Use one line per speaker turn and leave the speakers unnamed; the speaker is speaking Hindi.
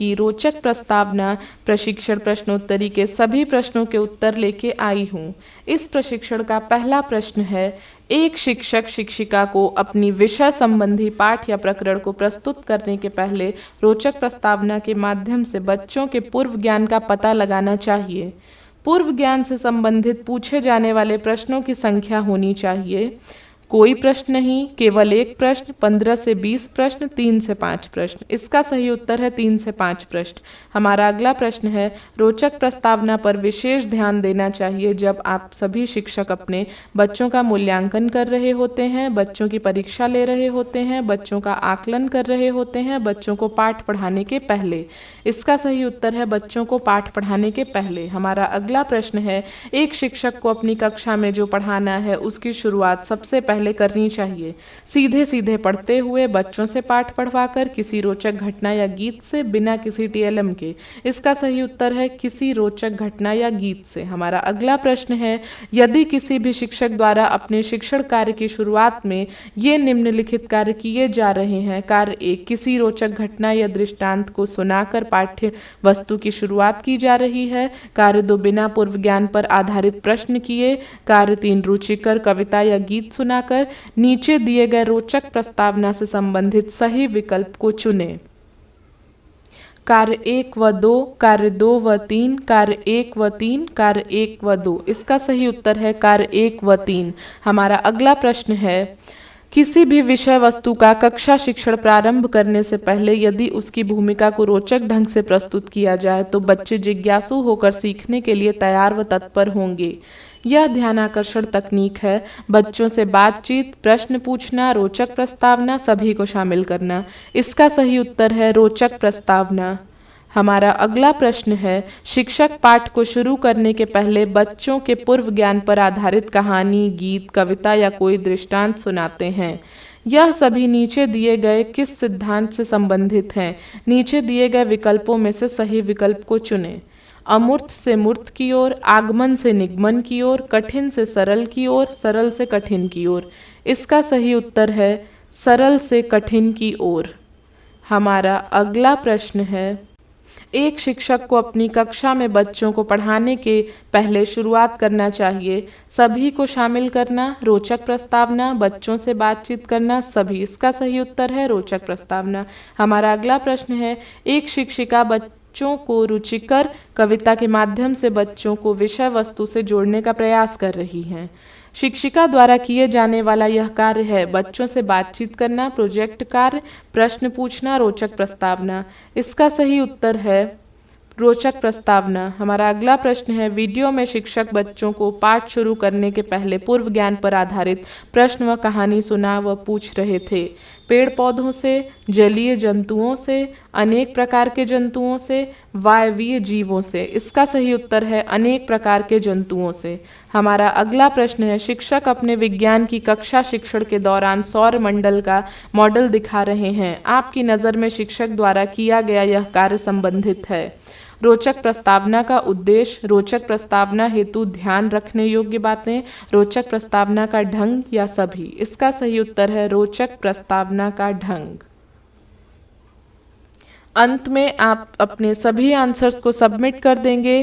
आपकी रोचक प्रस्तावना प्रशिक्षण प्रश्नोत्तरी के सभी प्रश्नों के उत्तर लेके आई हूँ। इस प्रशिक्षण का पहला प्रश्न है, एक शिक्षक शिक्षिका को अपनी विषय संबंधी पाठ या प्रकरण को प्रस्तुत करने के पहले रोचक प्रस्तावना के माध्यम से बच्चों के पूर्व ज्ञान का पता लगाना चाहिए। पूर्व ज्ञान से संबंधित पूछे जाने वाले प्रश्नों की संख्या होनी चाहिए। कोई प्रश्न नहीं, केवल एक प्रश्न, 15 से 20 प्रश्न, 3 से 5 प्रश्न। इसका सही उत्तर है 3 से 5 प्रश्न। हमारा अगला प्रश्न है, रोचक प्रस्तावना पर विशेष ध्यान देना चाहिए जब आप सभी शिक्षक अपने बच्चों का मूल्यांकन कर रहे होते हैं, बच्चों की परीक्षा ले रहे होते हैं, बच्चों का आकलन कर रहे होते हैं, बच्चों को पाठ पढ़ाने के पहले। इसका सही उत्तर है बच्चों को पाठ पढ़ाने के पहले। हमारा अगला प्रश्न है, एक शिक्षक को अपनी कक्षा में जो पढ़ाना है उसकी शुरुआत सबसे पहले करनी चाहिए। सीधे सीधे पढ़ते हुए, बच्चों से पाठ पढ़वाकर, किसी रोचक घटना या गीत से, बिना किसी टीएलएम के। इसका सही उत्तर है किसी रोचक घटना या गीत से। हमारा अगला प्रश्न है, यदि किसी भी शिक्षक द्वारा अपने शिक्षण कार्य की शुरुआत में ये निम्नलिखित कार्य किए जा रहे हैं। कार्य 1, किसी रोचक घटना या दृष्टांत को सुनाकर पाठ्य वस्तु की शुरुआत की जा रही है। कार्य 2, बिना पूर्व ज्ञान पर आधारित प्रश्न किए। कार्य 3, रुचिकर कविता या गीत सुनाकर। नीचे दिए गए रोचक प्रस्तावना से संबंधित सही विकल्प को चुनें। कार्य 1 व 2, कार्य 2 व 3, कार्य 1 व 3, कार्य 1 व 2। इसका सही उत्तर है कार्य 1 व 3। हमारा अगला प्रश्न है, किसी भी विषय वस्तु का कक्षा शिक्षण प्रारंभ करने से पहले यदि उसकी भूमिका को रोचक ढंग से प्रस्तुत किया जाए तो बच्चे जिज्ञासु होकर सीखने के लिए तैयार व तत्पर होंगे। यह ध्यानाकर्षण तकनीक है। बच्चों से बातचीत, प्रश्न पूछना, रोचक प्रस्तावना, सभी को शामिल करना। इसका सही उत्तर है रोचक प्रस्तावना। हमारा अगला प्रश्न है, शिक्षक पाठ को शुरू करने के पहले बच्चों के पूर्व ज्ञान पर आधारित कहानी, गीत, कविता या कोई दृष्टांत सुनाते हैं। यह सभी नीचे दिए गए किस सिद्धांत से संबंधित हैं? नीचे दिए गए विकल्पों में से सही विकल्प को चुनें। अमूर्त से मूर्त की ओर, आगमन से निगमन की ओर, कठिन से सरल की ओर, सरल से कठिन की ओर। इसका सही उत्तर है सरल से कठिन की ओर। हमारा अगला प्रश्न है, एक शिक्षक को अपनी कक्षा में बच्चों को पढ़ाने के पहले शुरुआत करना चाहिए। सभी को शामिल करना, रोचक प्रस्तावना, बच्चों से बातचीत करना, सभी। इसका सही उत्तर है रोचक प्रस्तावना। हमारा अगला प्रश्न है, एक शिक्षिका बच्चों को रुचिकर कविता के माध्यम से बच्चों को विषय वस्तु से जोड़ने का प्रयास कर रही हैं। शिक्षिका द्वारा किए जाने वाला यह कार्य है बच्चों से बातचीत करना, प्रोजेक्ट कार्य, प्रश्न पूछना, रोचक प्रस्तावना। इसका सही उत्तर है रोचक प्रस्तावना। हमारा अगला प्रश्न है, वीडियो में शिक्षक बच्चों को पाठ शुरू करने के पहले पूर्व ज्ञान पर आधारित प्रश्न व कहानी सुना व पूछ रहे थे। पेड़ पौधों से, जलीय जंतुओं से, अनेक प्रकार के जंतुओं से, वायवीय जीवों से। इसका सही उत्तर है अनेक प्रकार के जंतुओं से। हमारा अगला प्रश्न है, शिक्षक अपने विज्ञान की कक्षा शिक्षण के दौरान सौर मंडल का मॉडल दिखा रहे हैं। आपकी नज़र में शिक्षक द्वारा किया गया यह कार्य संबंधित है। रोचक प्रस्तावना का उद्देश्य, रोचक प्रस्तावना हेतु ध्यान रखने योग्य बातें, रोचक प्रस्तावना का ढंग या सभी। इसका सही उत्तर है रोचक प्रस्तावना का ढंग। अंत में आप अपने सभी आंसर्स को सबमिट कर देंगे।